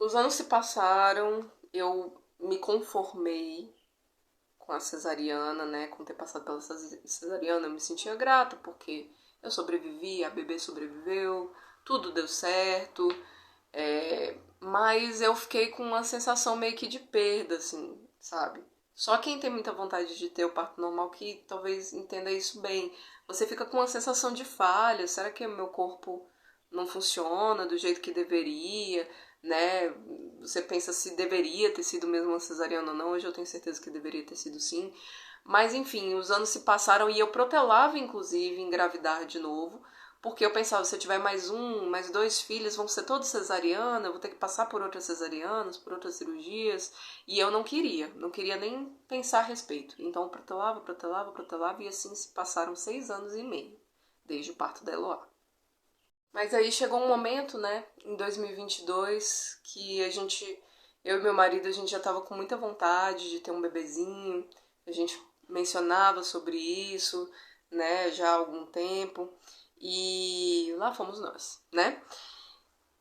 Os anos se passaram, eu me conformei com a cesariana, né? Com ter passado pela cesariana, eu me sentia grata porque eu sobrevivi, a bebê sobreviveu, tudo deu certo. Mas eu fiquei com uma sensação meio que de perda, assim, sabe? Só quem tem muita vontade de ter o parto normal que talvez entenda isso bem. Você fica com uma sensação de falha. Será que o meu corpo não funciona do jeito que deveria, né? Você pensa se deveria ter sido mesmo uma cesariana ou não. Hoje eu tenho certeza que deveria ter sido sim. Mas enfim, os anos se passaram e eu protelava, inclusive, engravidar de novo. Porque eu pensava, se eu tiver mais dois filhos, vão ser todos cesariana, eu vou ter que passar por outras cesarianas, por outras cirurgias. E eu não queria nem pensar a respeito. Então eu protelava, e assim se passaram 6 anos e meio, desde o parto da Eloá. Mas aí chegou um momento, né, em 2022, que eu e meu marido, a gente já tava com muita vontade de ter um bebezinho, a gente mencionava sobre isso, né, já há algum tempo, e lá fomos nós, né?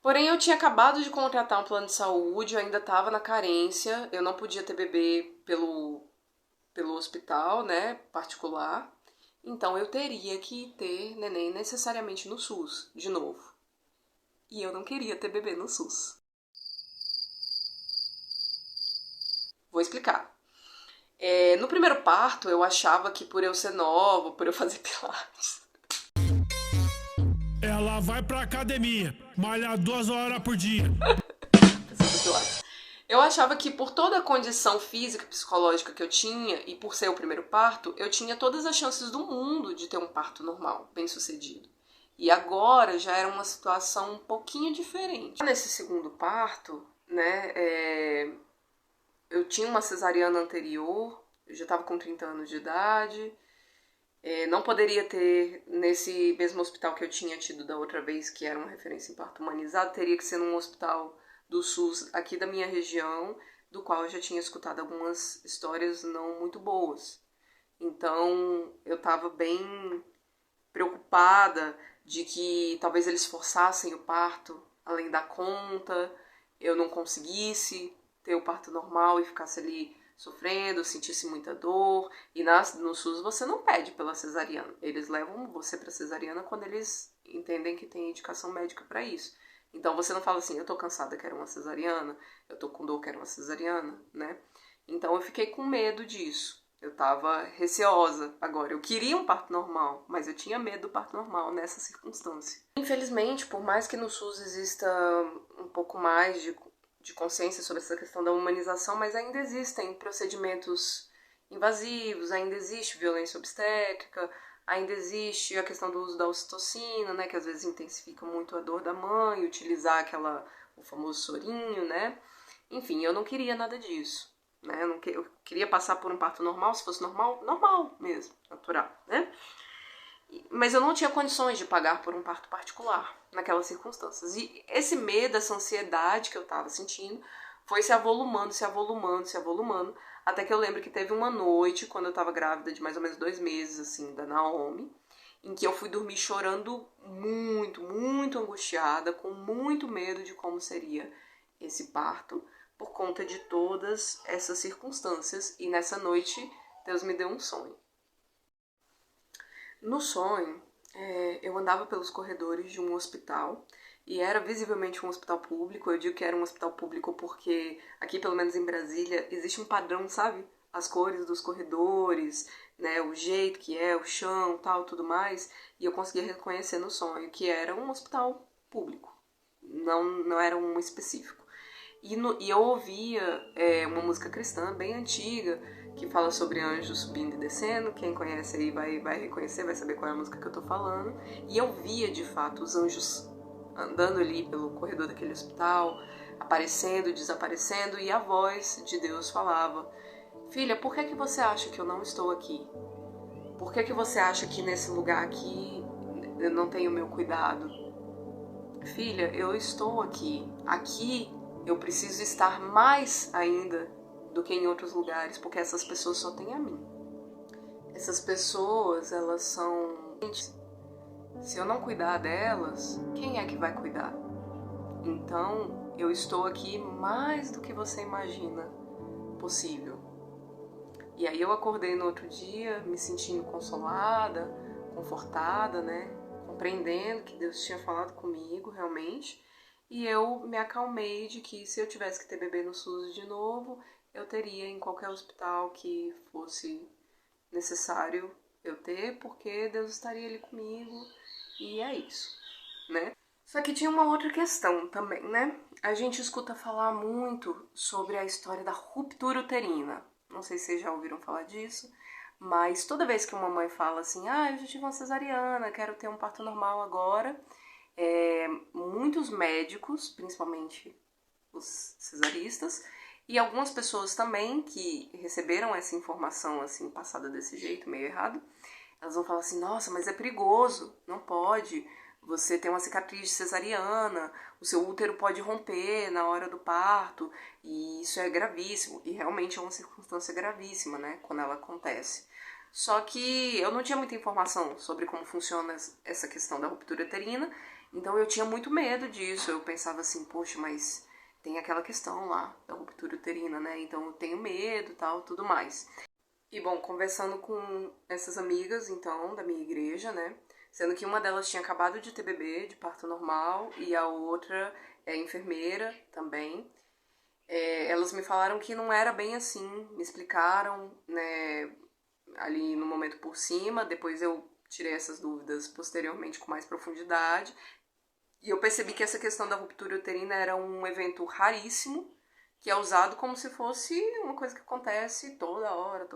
Porém, eu tinha acabado de contratar um plano de saúde, eu ainda estava na carência, eu não podia ter bebê pelo hospital, né, particular, então eu teria que ter neném necessariamente no SUS, de novo. E eu não queria ter bebê no SUS. Vou explicar. No primeiro parto, eu achava que por eu ser nova, por eu fazer pilates... Ela vai pra academia, malha 2 horas por dia. Eu achava que por toda a condição física e psicológica que eu tinha, e por ser o primeiro parto, eu tinha todas as chances do mundo de ter um parto normal, bem sucedido. E agora já era uma situação um pouquinho diferente. Nesse segundo parto, né, eu tinha uma cesariana anterior, eu já estava com 30 anos de idade, não poderia ter nesse mesmo hospital que eu tinha tido da outra vez, que era uma referência em parto humanizado, teria que ser num hospital do SUS aqui da minha região, do qual eu já tinha escutado algumas histórias não muito boas. Então eu estava bem preocupada de que talvez eles forçassem o parto além da conta, eu não conseguisse ter o parto normal e ficasse ali sofrendo, sentisse muita dor. E no SUS você não pede pela cesariana. Eles levam você para cesariana quando eles entendem que tem indicação médica para isso. Então você não fala assim, eu tô cansada, quero uma cesariana, eu tô com dor, quero uma cesariana, né? Então eu fiquei com medo disso. Eu tava receosa agora. Eu queria um parto normal, mas eu tinha medo do parto normal nessa circunstância. Infelizmente, por mais que no SUS exista um pouco mais de consciência sobre essa questão da humanização, mas ainda existem procedimentos invasivos, ainda existe violência obstétrica, ainda existe a questão do uso da ocitocina, né, que às vezes intensifica muito a dor da mãe, utilizar o famoso sorinho, né? Enfim, eu não queria nada disso. Né? Eu queria passar por um parto normal, se fosse normal, normal mesmo, natural, né? Mas eu não tinha condições de pagar por um parto particular naquelas circunstâncias. E esse medo, essa ansiedade que eu tava sentindo foi se avolumando, até que eu lembro que teve uma noite, quando eu tava grávida de mais ou menos 2 meses, assim, da Naomi, em que eu fui dormir chorando muito, muito angustiada, com muito medo de como seria esse parto, por conta de todas essas circunstâncias. E nessa noite, Deus me deu um sonho. No sonho, eu andava pelos corredores de um hospital, e era visivelmente um hospital público. Eu digo que era um hospital público porque aqui, pelo menos em Brasília, existe um padrão, sabe? As cores dos corredores, né, o jeito que é, o chão, tal, tudo mais. E eu conseguia reconhecer no sonho que era um hospital público, não era um específico. E eu ouvia uma música cristã bem antiga, que fala sobre anjos subindo e descendo. Quem conhece aí vai reconhecer, vai saber qual é a música que eu tô falando. E eu via, de fato, os anjos andando ali pelo corredor daquele hospital, aparecendo, desaparecendo, e a voz de Deus falava: filha, por que você acha que eu não estou aqui? Por que você acha que nesse lugar aqui eu não tenho o meu cuidado? Filha, eu estou aqui. Aqui eu preciso estar mais ainda do que em outros lugares, porque essas pessoas só têm a mim. Essas pessoas, elas são... Se eu não cuidar delas, quem é que vai cuidar? Então, eu estou aqui mais do que você imagina possível. E aí eu acordei no outro dia, me sentindo consolada, confortada, né? Compreendendo que Deus tinha falado comigo, realmente. E eu me acalmei de que se eu tivesse que ter bebê no SUS de novo, eu teria em qualquer hospital que fosse necessário eu ter, porque Deus estaria ali comigo. E é isso, né? Só que tinha uma outra questão também, né? A gente escuta falar muito sobre a história da ruptura uterina. Não sei se vocês já ouviram falar disso, mas toda vez que uma mãe fala assim, eu já tive uma cesariana, quero ter um parto normal agora, muitos médicos, principalmente os cesaristas, e algumas pessoas também que receberam essa informação assim passada desse jeito, meio errado, elas vão falar assim, nossa, mas é perigoso, não pode, você tem uma cicatriz cesariana, o seu útero pode romper na hora do parto, e isso é gravíssimo, e realmente é uma circunstância gravíssima, né, quando ela acontece. Só que eu não tinha muita informação sobre como funciona essa questão da ruptura uterina, então eu tinha muito medo disso, eu pensava assim, poxa, mas tem aquela questão lá da ruptura uterina, né, então eu tenho medo e tal, tudo mais. E bom, conversando com essas amigas, então, da minha igreja, né, sendo que uma delas tinha acabado de ter bebê, de parto normal, e a outra é enfermeira também, elas me falaram que não era bem assim, me explicaram, né, ali no momento por cima, depois eu tirei essas dúvidas posteriormente com mais profundidade, e eu percebi que essa questão da ruptura uterina era um evento raríssimo, que é usado como se fosse uma coisa que acontece toda hora,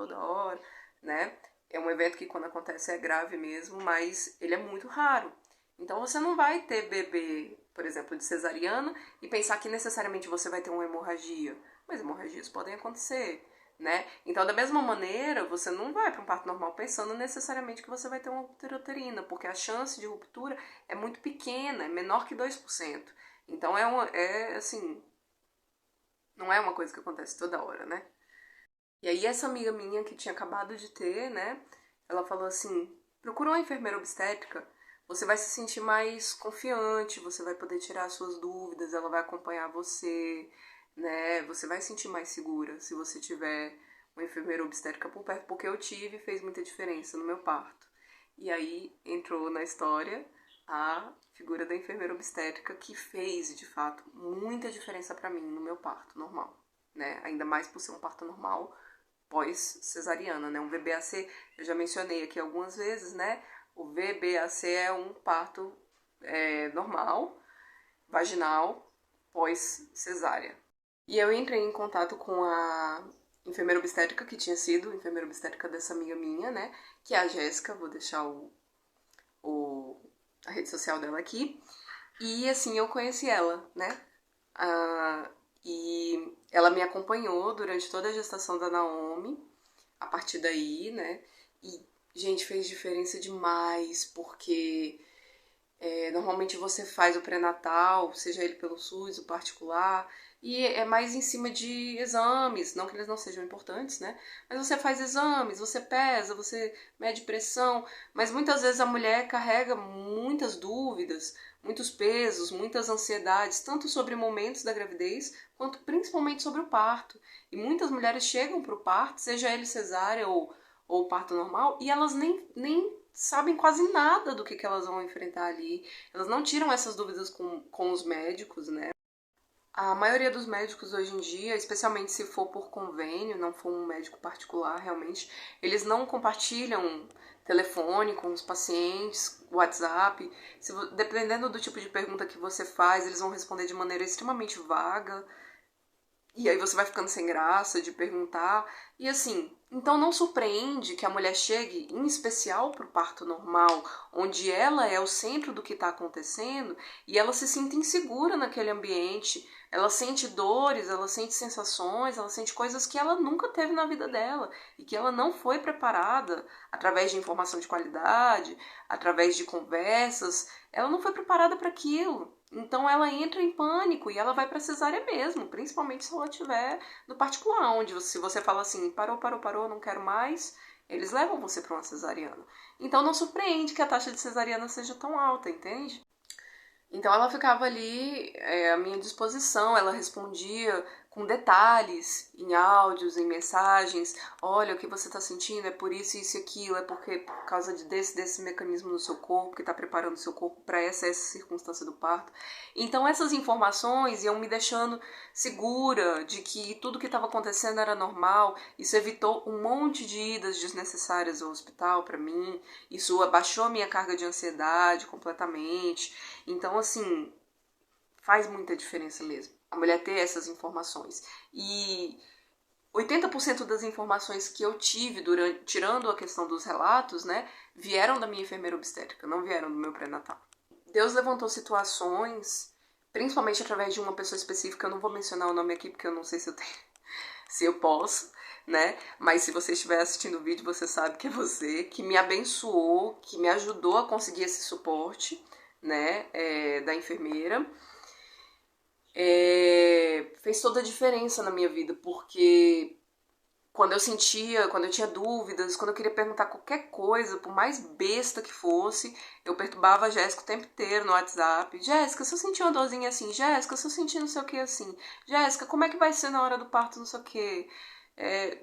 né? É um evento que quando acontece é grave mesmo, mas ele é muito raro. Então você não vai ter bebê, por exemplo, de cesariana e pensar que necessariamente você vai ter uma hemorragia. Mas hemorragias podem acontecer, né? Então, da mesma maneira, você não vai para um parto normal pensando necessariamente que você vai ter uma ruptura uterina, porque a chance de ruptura é muito pequena, é menor que 2%. Então, assim, não é uma coisa que acontece toda hora, né? E aí, essa amiga minha que tinha acabado de ter, né, ela falou assim, procura uma enfermeira obstétrica, você vai se sentir mais confiante, você vai poder tirar suas dúvidas, ela vai acompanhar você, né? Você vai se sentir mais segura se você tiver uma enfermeira obstétrica por perto, porque eu tive e fez muita diferença no meu parto. E aí entrou na história a figura da enfermeira obstétrica que fez, de fato, muita diferença pra mim no meu parto normal, né? Ainda mais por ser um parto normal pós-cesariana, né? Um VBAC, eu já mencionei aqui algumas vezes, né? O VBAC é um parto normal, vaginal, pós-cesárea. E eu entrei em contato com a enfermeira obstétrica, que tinha sido enfermeira obstétrica dessa amiga minha, né? Que é a Jéssica, vou deixar a rede social dela aqui. E assim, eu conheci ela, né? E ela me acompanhou durante toda a gestação da Naomi, a partir daí, né? E, gente, fez diferença demais, porque normalmente você faz o pré-natal, seja ele pelo SUS, o particular, e é mais em cima de exames, não que eles não sejam importantes, né? Mas você faz exames, você pesa, você mede pressão, mas muitas vezes a mulher carrega muitas dúvidas, muitos pesos, muitas ansiedades, tanto sobre momentos da gravidez, quanto principalmente sobre o parto. E muitas mulheres chegam para o parto, seja ele cesárea ou parto normal, e elas nem sabem quase nada do que elas vão enfrentar ali. Elas não tiram essas dúvidas com os médicos, né? A maioria dos médicos hoje em dia, especialmente se for por convênio, não for um médico particular realmente, eles não compartilham telefone com os pacientes, WhatsApp. Dependendo do tipo de pergunta que você faz, eles vão responder de maneira extremamente vaga. E aí você vai ficando sem graça de perguntar. E assim, então não surpreende que a mulher chegue, em especial para o parto normal, onde ela é o centro do que está acontecendo, e ela se sinta insegura naquele ambiente. Ela sente dores, ela sente sensações, ela sente coisas que ela nunca teve na vida dela e que ela não foi preparada através de informação de qualidade, através de conversas. Ela não foi preparada para aquilo. Então ela entra em pânico e ela vai para cesárea mesmo, principalmente se ela estiver no particular, onde se você fala assim, parou, não quero mais, eles levam você para uma cesariana. Então não surpreende que a taxa de cesariana seja tão alta, entende? Então ela ficava ali à minha disposição, ela respondia com detalhes, em áudios, em mensagens. Olha, o que você está sentindo é por isso, isso e aquilo, é porque por causa desse mecanismo no seu corpo, que está preparando o seu corpo para essa circunstância do parto. Então essas informações iam me deixando segura de que tudo que estava acontecendo era normal. Isso evitou um monte de idas desnecessárias ao hospital para mim. Isso abaixou minha carga de ansiedade completamente. Então, assim, faz muita diferença mesmo a mulher ter essas informações. E 80% das informações que eu tive, tirando a questão dos relatos, né, vieram da minha enfermeira obstétrica, não vieram do meu pré-natal. Deus levantou situações, principalmente através de uma pessoa específica, eu não vou mencionar o nome aqui porque eu não sei se eu tenho, se eu posso, né? Mas se você estiver assistindo o vídeo, você sabe que é você, que me abençoou, que me ajudou a conseguir esse suporte, né, da enfermeira. Fez toda a diferença na minha vida, porque quando eu tinha dúvidas, quando eu queria perguntar qualquer coisa, por mais besta que fosse, eu perturbava a Jéssica o tempo inteiro no WhatsApp. Jéssica, se eu sentir uma dorzinha assim, Jéssica, se eu sentir não sei o que assim, Jéssica, como é que vai ser na hora do parto, não sei o que.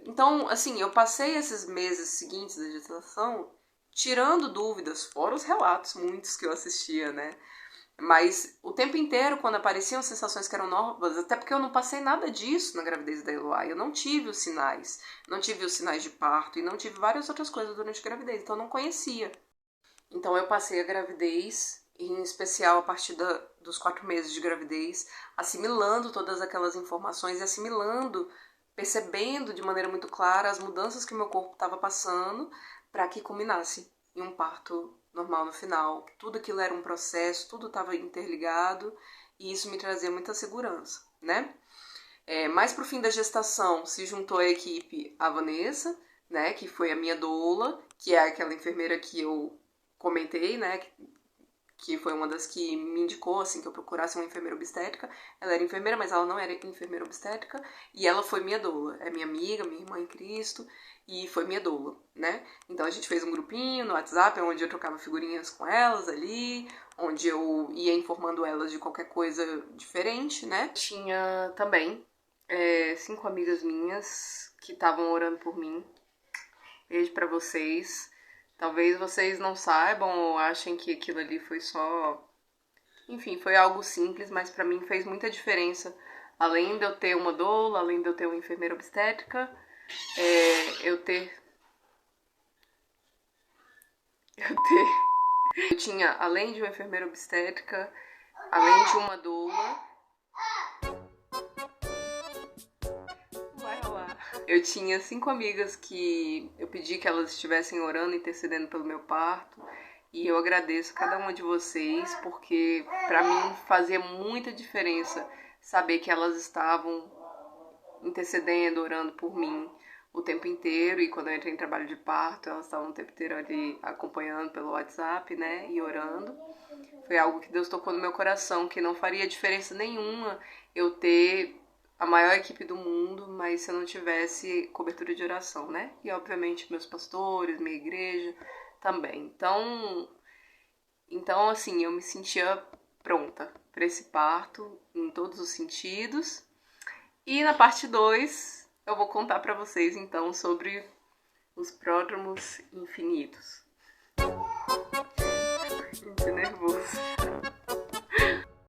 Então, assim, eu passei esses meses seguintes da gestação tirando dúvidas, fora os relatos, muitos que eu assistia, né? Mas o tempo inteiro, quando apareciam sensações que eram novas, até porque eu não passei nada disso na gravidez da Eloá, eu não tive os sinais, não tive os sinais de parto e não tive várias outras coisas durante a gravidez, então eu não conhecia. Então eu passei a gravidez, em especial a partir dos 4 meses de gravidez, assimilando todas aquelas informações e assimilando, percebendo de maneira muito clara as mudanças que meu corpo estava passando para que culminasse em um parto normal no final. Tudo aquilo era um processo, tudo estava interligado e isso me trazia muita segurança, né? Mais pro fim da gestação se juntou à equipe a Vanessa, né, que foi a minha doula, que é aquela enfermeira que eu comentei, né, que foi uma das que me indicou, assim, que eu procurasse uma enfermeira obstétrica. Ela era enfermeira, mas ela não era enfermeira obstétrica, e ela foi minha doula. É minha amiga, minha irmã em Cristo, e foi minha doula, né? Então a gente fez um grupinho no WhatsApp, onde eu trocava figurinhas com elas ali, onde eu ia informando elas de qualquer coisa diferente, né? Tinha também 5 amigas minhas que estavam orando por mim. Beijo pra vocês. Talvez vocês não saibam ou achem que aquilo ali foi só... Enfim, foi algo simples, mas pra mim fez muita diferença. Além de eu ter uma doula, além de eu ter uma enfermeira obstétrica, eu tinha, além de uma enfermeira obstétrica, além de uma doula, vai rolar. Eu tinha 5 amigas que eu pedi que elas estivessem orando, intercedendo pelo meu parto. E eu agradeço cada uma de vocês, porque pra mim fazia muita diferença saber que elas estavam intercedendo, orando por mim o tempo inteiro. E quando eu entrei em trabalho de parto, elas estavam o tempo inteiro ali acompanhando pelo WhatsApp, né, e orando. Foi algo que Deus tocou no meu coração, que não faria diferença nenhuma eu ter a maior equipe do mundo, mas se eu não tivesse cobertura de oração, né? E obviamente meus pastores, minha igreja também. Então assim, eu me sentia pronta para esse parto em todos os sentidos. E na parte 2, eu vou contar para vocês então sobre os pródromos infinitos. Muito nervoso.